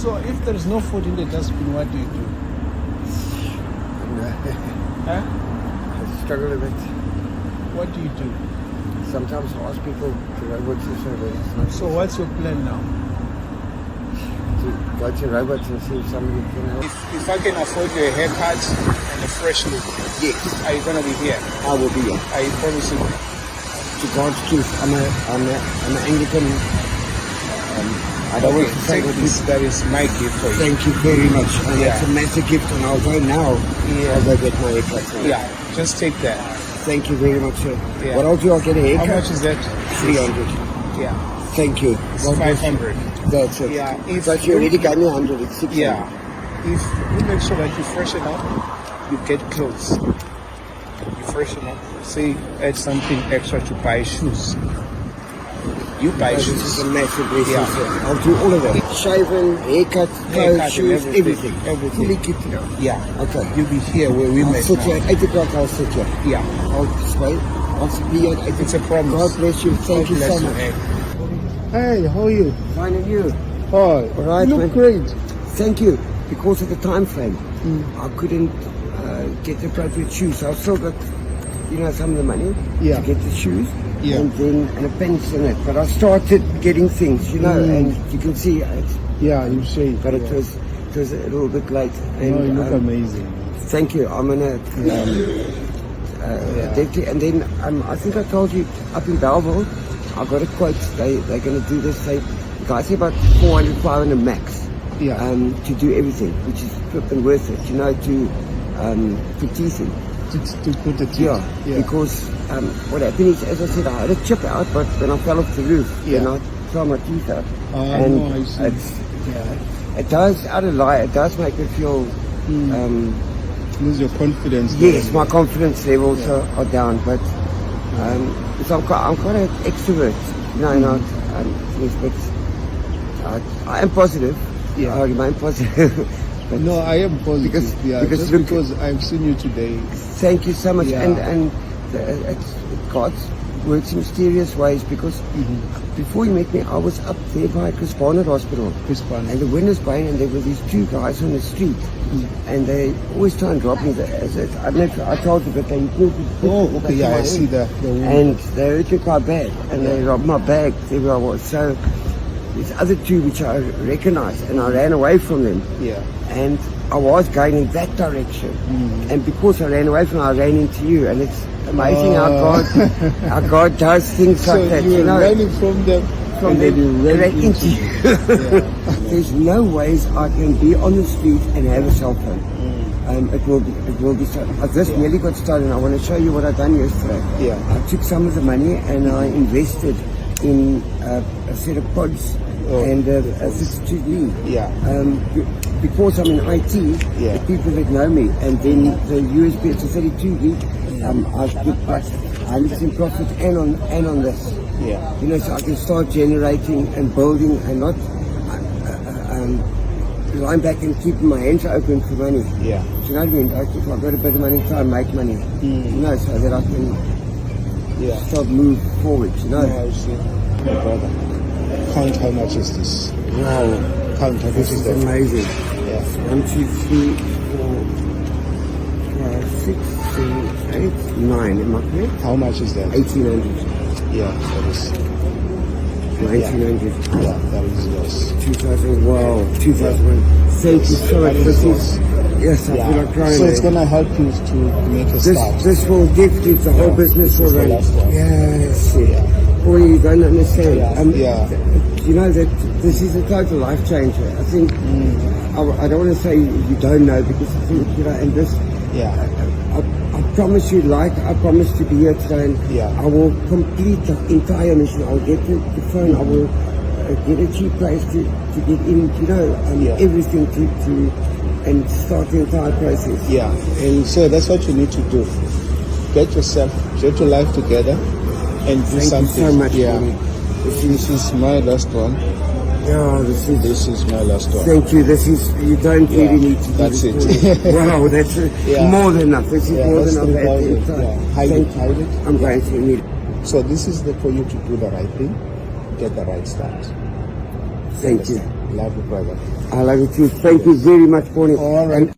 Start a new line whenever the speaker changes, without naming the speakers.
So if there is no food in the dustbin, what do you do? Huh?
I struggle a bit.
What do you do?
Sometimes I ask people to robots and surveys.
So what's your plan now?
To go to robots and see if somebody can help.
If I can afford you a haircut and a fresh look,
Yes,
are you gonna be here?
I will be here.
Are you promising?
To God's truth, I'm an Anglican. I don't want to say
take this. That is my gift for you.
Thank you very much. And
Yeah.
it's a massive gift, and I'll go now.
Yeah.
I'll go get my haircut.
Yeah, just take that.
Thank you very much, sir.
Yeah.
What I'll do, I'll get a haircut.
How much is that?
300.
Yeah,
Thank you.
it's
God bless you.
500.
That's it.
Yeah, if
But you already gave me 100. It's 600.
Yeah, if you make sure that you freshen up, you get clothes. You freshen up. Say add something extra to buy shoes. You buy
This
shoes.
is a massive blessing,
Yeah.
sir. I'll do all of that. Shaven, haircut,
Haircut
clothes,
and
shoes,
everything.
everything. Fully kitted out.
Yeah.
Okay.
You'll be here where we
I'll
met
sit here
now.
at 8 o'clock. I'll sit here.
Yeah.
I'll just wait. I'll be here at 8
It's a promise.
God bless you. Thank you
God
so
bless
much.
Hey, how are you?
Fine, and you?
Hi.
All right,
You
man.
look great.
Thank you. Because of the time frame, I couldn't get the appropriate shoes. So I've still got, some of the money
Yeah.
to get the shoes.
Yeah.
And a pence in it. But I started getting things, and you can see it's,
Yeah, you say.
but it was a little bit late. And,
you look amazing.
Thank you. I'm gonna definitely. And then I think I told you up in Belleville, I got a quote. They're gonna do this. The guy said about 400, 500 max.
Yeah.
To do everything, which is flipping worth it. To put teeth in.
To put the teeth.
Yeah. Because what happened is, as I said, I had a chip out, but when I fell off the roof, then I fell my teeth out. And
no, I see.
it does, out of lie, it does make me feel.
Lose your confidence.
Yes, my confidence levels are down, but so I'm quite an extrovert, I am positive.
Yeah.
I remain positive. But
No, I am positive.
because
Because I've seen you today.
thank you so much,
Yeah.
and it's God works in mysterious ways. Because before you met me, I was up there by Chris Barnard Hospital.
Chris Barnard.
And the wind was blowing, and there were these two guys on the street, and they always try and drop me. I don't know if I told you, but they
Oh, okay, yeah, I see that.
And they hurt me quite bad, and they robbed my bag where I was. So these other two, which I recognized, and I ran away from them.
Yeah.
And I was going in that direction, and because I ran away from them, I ran into you, and it's amazing how God does things
So
like that.
you were running from them, and then you ran into
you. There's no ways I can be on the street and have a cell phone. It will be so. I just nearly got stolen. I want to show you what I've done yesterday.
Yeah.
I took some of the money and I invested in a set of pods and a 62
Yeah.
Because I'm in IT,
Yeah.
the people that know me, and then the USB, it's a 32 gig. I've put like 100% profit and on this.
Yeah.
So I can start generating and building and not lying back and keeping my hands open for money.
Yeah.
Do you know what I mean? Like if I've got a bit of money, try and make money. So that I can start move forward.
No, I see. My brother. Count how much is this?
Wow.
Count how much
This
is
is
that?
amazing.
Yeah.
1, 2, 3, 4, 5, 6, 7, 8, 9. Am I correct?
How much is that?
1,800.
Yeah, that is.
1,900.
Yeah, that is yours.
2,000. Wow. 2,000. Thank you so much. This is. Yes, I feel like crying.
So it's gonna help you to make a start.
This will definitely, the whole business will run. Yes. Or you don't understand. You know that this is a total life changer. I think, I don't want to say you don't know, because I think, and this, I promise you, like I promised to be here today, and I will complete the entire mission. I'll get the phone, I will get a cheap place to get in, everything to and start the entire process.
Yeah. And so that's what you need to do. Get your life together and do something.
Thank you so much.
Yeah. This is my last one.
Yeah,
This is my last one.
Thank you. You don't really need to do
that's
this.
it.
Wow, that's more than enough. This is more than enough.
Hide it.
I'm going to need it.
So this is for you to do the right thing, get the right start.
Thank you.
Love you, brother.
I love you too. Thank you very much, Bonnie.
All right.
And